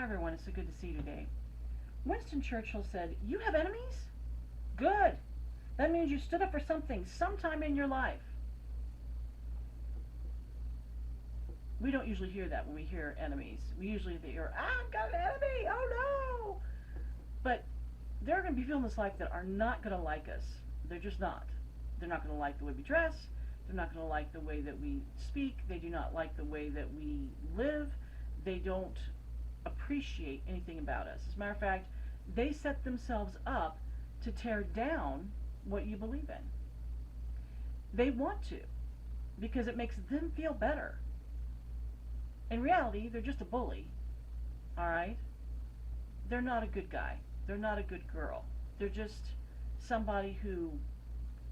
everyone, it's so good to see you today. Winston Churchill said, "You have enemies? Good. That means you stood up for something sometime in your life." We don't usually hear that when we hear enemies. We usually hear, "I've got an enemy, oh no!" But there are going to be people in this life that are not going to like us. They're just not. They're not going to like the way we dress. They're not going to like the way that we speak. They do not like the way that we live. They don't appreciate anything about us. As a matter of fact, they set themselves up to tear down what you believe in. They want to because it makes them feel better. In reality, they're just a bully, all right? They're not a good guy. They're not a good girl. They're just somebody who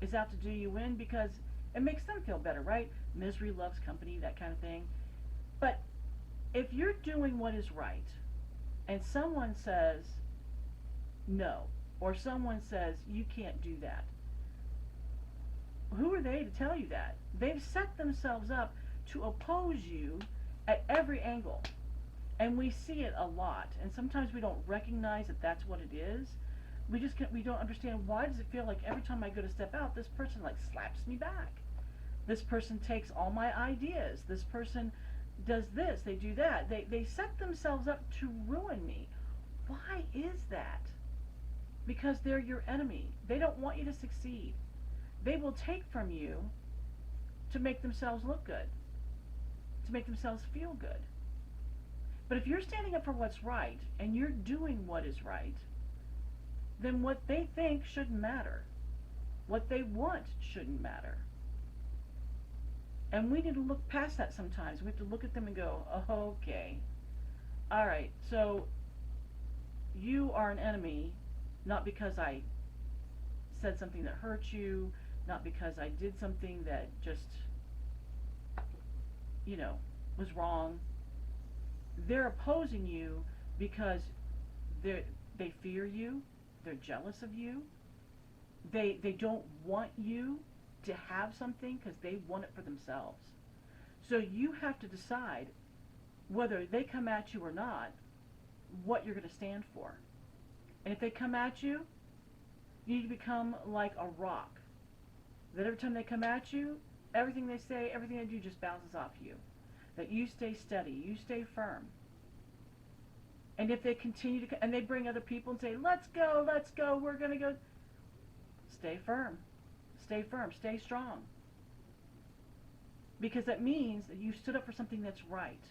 is out to do you in because it makes them feel better, right? Misery loves company, that kind of thing. But if you're doing what is right and someone says no, or someone says you can't do that, who are they to tell you that? They've set themselves up to oppose you at every angle. And we see it a lot. And sometimes we don't recognize that that's what it is. We don't understand, why does it feel like every time I go to step out, this person like slaps me back. This person takes all my ideas. This person does this, they do that. They set themselves up to ruin me. Why is that? Because they're your enemy. They don't want you to succeed. They will take from you to make themselves look good, to make themselves feel good. But if you're standing up for what's right and you're doing what is right, then what they think shouldn't matter. What they want shouldn't matter. And we need to look past that sometimes. We have to look at them and go, oh, okay, all right, so you are an enemy not because I said something that hurt you, not because I did something that just, was wrong. They're opposing you because they fear you, they're jealous of you, they don't want you to have something because they want it for themselves. So you have to decide whether they come at you or not, what you're going to stand for. And if they come at you, you need to become like a rock. That every time they come at you, everything they say, everything they do just bounces off you. That you stay steady, you stay firm. And if they continue to, and they bring other people and say, let's go, we're going to go, stay firm, stay strong. Because that means that you stood up for something that's right.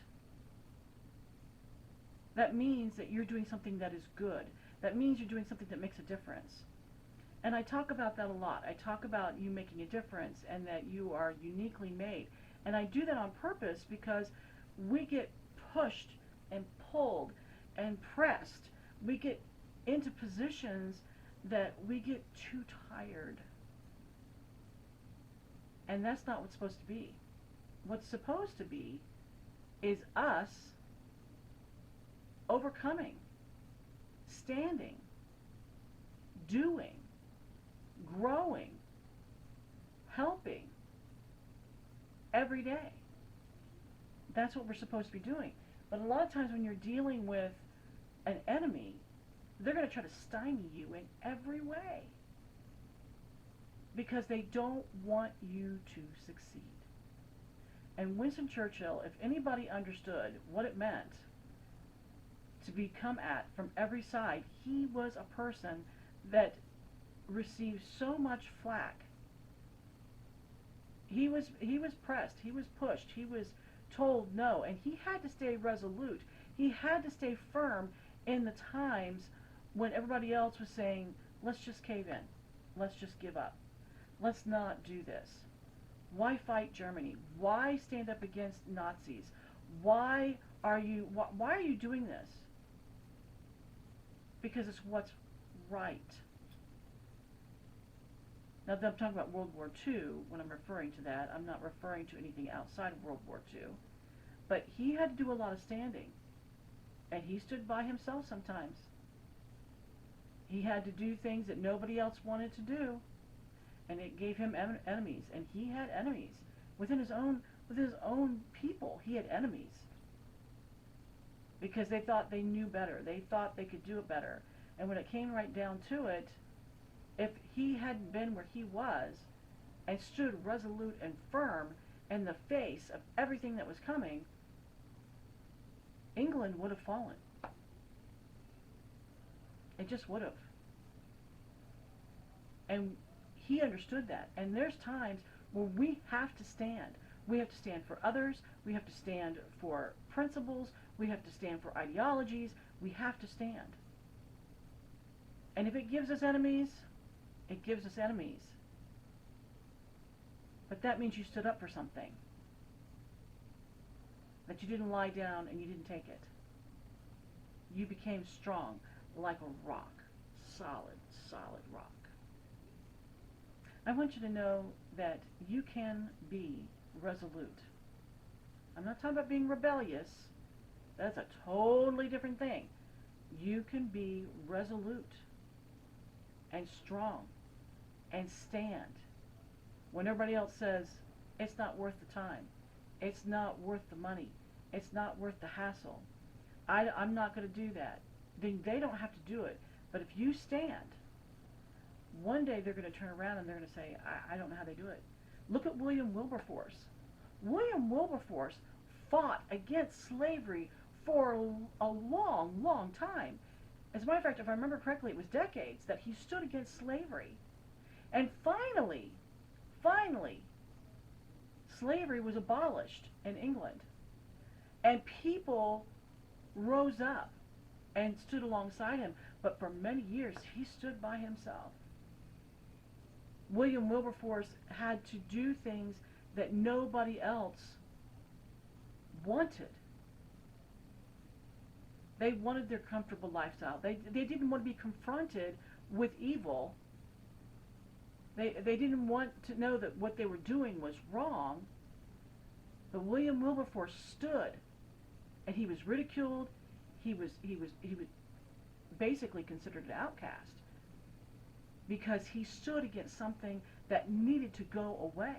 That means that you're doing something that is good. That means you're doing something that makes a difference. And I talk about that a lot. I talk about you making a difference and that you are uniquely made. And I do that on purpose because we get pushed and pulled and pressed. We get into positions that we get too tired. And that's not what's supposed to be. What's supposed to be is us overcoming, standing, doing, growing, helping every day. That's what we're supposed to be doing. But a lot of times when you're dealing with an enemy, they're going to try to stymie you in every way because they don't want you to succeed. And Winston Churchill, if anybody understood what it meant to be come at from every side, he was a person that received so much flack. He was pressed, he was pushed, he was told no, and he had to stay resolute. He had to stay firm in the times when everybody else was saying, let's just cave in, let's just give up, let's not do this. Why fight Germany? Why stand up against Nazis? Why are you doing this? Because it's what's right. Now, that I'm talking about World War II, when I'm referring to that, I'm not referring to anything outside of World War II. But he had to do a lot of standing. And he stood by himself sometimes. He had to do things that nobody else wanted to do. And it gave him enemies. And he had enemies. Within his own people, he had enemies. because they thought they knew better. They thought they could do it better. And when it came right down to it, if he hadn't been where he was and stood resolute and firm in the face of everything that was coming, England would have fallen. It just would have. And he understood that. And there's times where we have to stand. We have to stand for others. We have to stand for principles. We have to stand for ideologies. We have to stand. And if it gives us enemies, it gives us enemies. But that means you stood up for something. That you didn't lie down and you didn't take it. You became strong like a rock. Solid, solid rock. I want you to know that you can be resolute. I'm not talking about being rebellious. That's a totally different thing. You can be resolute and strong and stand when everybody else says it's not worth the time, it's not worth the money, it's not worth the hassle. I'm not going to do that. Then they don't have to do it. But if you stand, one day they're going to turn around and they're going to say, I don't know how they do it. Look at William Wilberforce. William Wilberforce fought against slavery for a long, long time. As a matter of fact, if I remember correctly, it was decades that he stood against slavery. And finally, slavery was abolished in England. And people rose up and stood alongside him. But for many years, he stood by himself. William Wilberforce had to do things that nobody else wanted. They wanted their comfortable lifestyle. They didn't want to be confronted with evil. They didn't want to know that what they were doing was wrong. But William Wilberforce stood, and he was ridiculed. He was basically considered an outcast because he stood against something that needed to go away.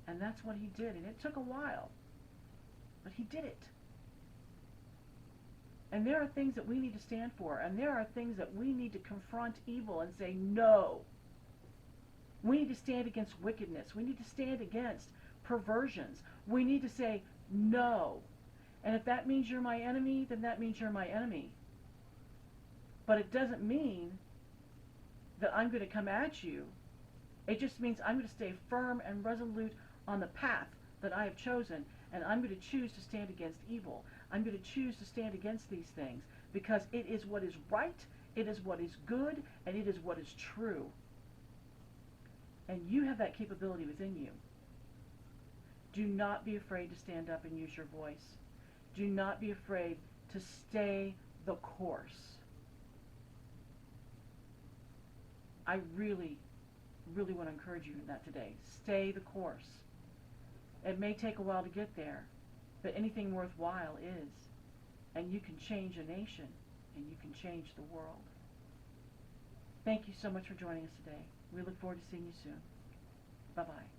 And that's what he did. And it took a while, but he did it. And there are things that we need to stand for, and there are things that we need to confront evil and say no. We need to stand against wickedness. We need to stand against perversions. We need to say no. And if that means you're my enemy, then that means you're my enemy. But it doesn't mean that I'm going to come at you. It just means I'm going to stay firm and resolute on the path that I have chosen, and I'm going to choose to stand against evil. I'm going to choose to stand against these things because it is what is right, it is what is good, and it is what is true. And you have that capability within you. Do not be afraid to stand up and use your voice. Do not be afraid to stay the course. I really, really want to encourage you in that today. Stay the course. It may take a while to get there, but anything worthwhile is. And you can change a nation, and you can change the world. Thank you so much for joining us today. We look forward to seeing you soon. Bye-bye.